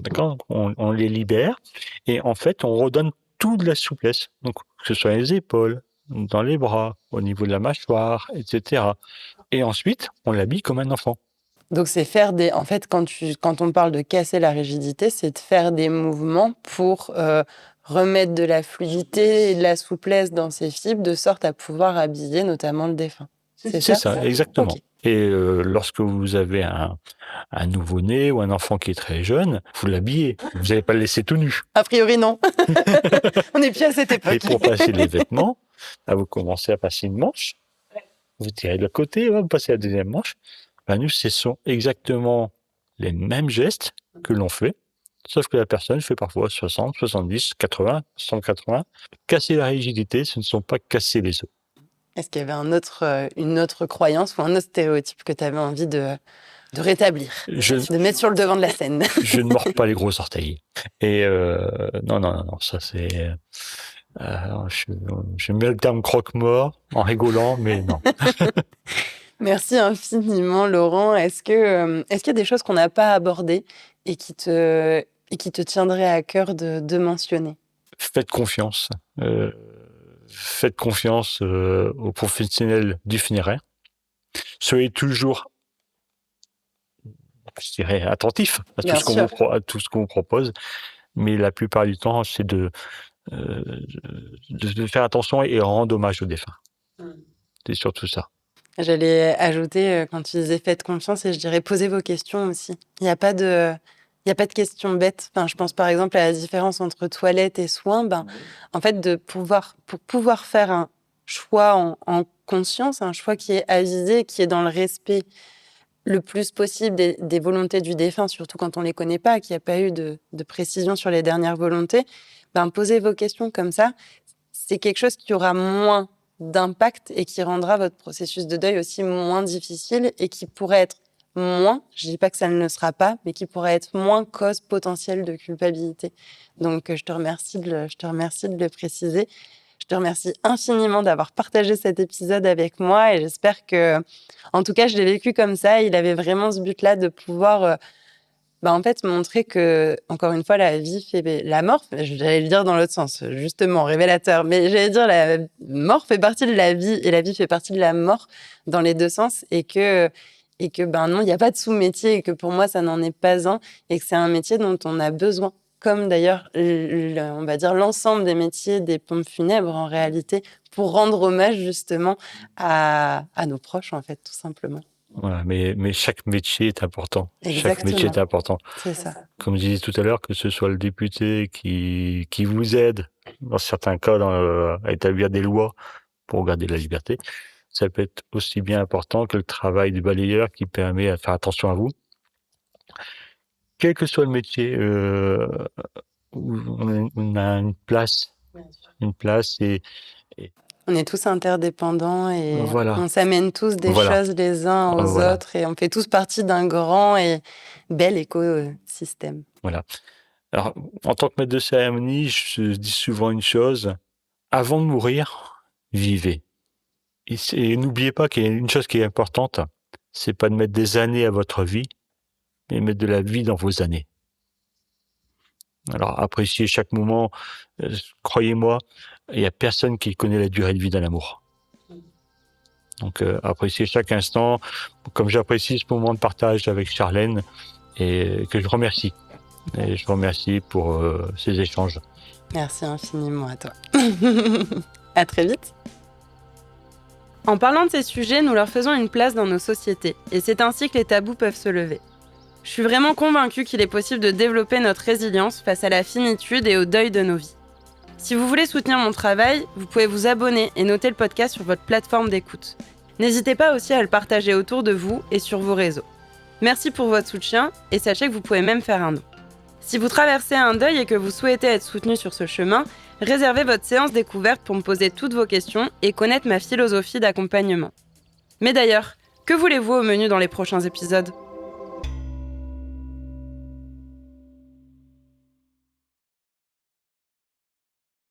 d'accord? On les libère et en fait, on redonne toute la souplesse. Donc, que ce soit les épaules, dans les bras, au niveau de la mâchoire, etc. Et ensuite, on l'habille comme un enfant. Donc c'est faire des... En fait, quand on parle de casser la rigidité, c'est de faire des mouvements pour remettre de la fluidité et de la souplesse dans ces fibres, de sorte à pouvoir habiller notamment le défunt. C'est ça, exactement. Okay. Et lorsque vous avez un nouveau-né ou un enfant qui est très jeune, vous l'habillez. Vous n'allez pas le laisser tout nu. A priori, non. On n'est plus à cette époque. Et pour passer les vêtements, là, vous commencez à passer une manche. Vous tirez de l'autre côté, vous passez à la deuxième manche. Nous, ce sont exactement les mêmes gestes que l'on fait, sauf que la personne fait parfois 60, 70, 80, 180. Casser la rigidité, ce ne sont pas casser les os. Est-ce qu'il y avait une autre croyance ou un autre stéréotype que tu avais envie de rétablir, de mettre sur le devant de la scène? Je ne mords pas les gros orteils. Et non, ça c'est... je mets le terme croque-mort en rigolant, mais non. Merci infiniment, Laurent. Est-ce qu'il y a des choses qu'on n'a pas abordées et qui te tiendraient à cœur de mentionner? Faites confiance. Faites confiance aux professionnels du funéraire. Soyez toujours, je dirais, attentifs à tout ce qu'on vous propose. Mais la plupart du temps, c'est de faire attention et rendre hommage aux défunts. C'est surtout ça. J'allais ajouter, quand tu disais faites confiance, et je dirais posez vos questions aussi. Il n'y a pas de questions bêtes. Enfin, je pense par exemple à la différence entre toilette et soins. En fait, pour pouvoir faire un choix en conscience, un choix qui est avisé, qui est dans le respect le plus possible des volontés du défunt, surtout quand on ne les connaît pas, qu'il n'y a pas eu de précision sur les dernières volontés, posez vos questions comme ça. C'est quelque chose qui aura moins d'impact et qui rendra votre processus de deuil aussi moins difficile et qui pourrait être moins, je ne dis pas que ça ne le sera pas, mais qui pourrait être moins cause potentielle de culpabilité. Donc, je te remercie de le préciser. Je te remercie infiniment d'avoir partagé cet épisode avec moi et j'espère que, en tout cas, je l'ai vécu comme ça. Il avait vraiment ce but-là de pouvoir en fait, montrer que, encore une fois, la vie fait la mort, j'allais le dire dans l'autre sens, justement, révélateur, mais j'allais dire la mort fait partie de la vie et la vie fait partie de la mort dans les deux sens et que non, il n'y a pas de sous-métier et que pour moi, ça n'en est pas un et que c'est un métier dont on a besoin, comme d'ailleurs, on va dire, l'ensemble des métiers des pompes funèbres en réalité, pour rendre hommage justement à nos proches, en fait, tout simplement. Voilà, mais chaque métier est important. Exactement. Chaque métier est important. C'est ça. Comme je disais tout à l'heure, que ce soit le député qui vous aide, dans certains cas, à établir des lois pour garder la liberté, ça peut être aussi bien important que le travail du balayeur qui permet à faire attention à vous. Quel que soit le métier, on a une place et On est tous interdépendants et Voilà. on s'amène tous des choses les uns aux autres et on fait tous partie d'un grand et bel écosystème. Voilà. Alors, en tant que maître de cérémonie, je dis souvent une chose, avant de mourir, vivez. Et n'oubliez pas qu'il y a une chose qui est importante, c'est pas de mettre des années à votre vie, mais mettre de la vie dans vos années. Alors, appréciez chaque moment. Croyez-moi, il n'y a personne qui connaît la durée de vie d'un amour. Donc, appréciez chaque instant, comme j'apprécie ce moment de partage avec Charlène, et que je remercie. Et je remercie pour ces échanges. Merci infiniment à toi. À très vite. En parlant de ces sujets, nous leur faisons une place dans nos sociétés, et c'est ainsi que les tabous peuvent se lever. Je suis vraiment convaincue qu'il est possible de développer notre résilience face à la finitude et au deuil de nos vies. Si vous voulez soutenir mon travail, vous pouvez vous abonner et noter le podcast sur votre plateforme d'écoute. N'hésitez pas aussi à le partager autour de vous et sur vos réseaux. Merci pour votre soutien et sachez que vous pouvez même faire un don. Si vous traversez un deuil et que vous souhaitez être soutenu sur ce chemin, réservez votre séance découverte pour me poser toutes vos questions et connaître ma philosophie d'accompagnement. Mais d'ailleurs, que voulez-vous au menu dans les prochains épisodes ?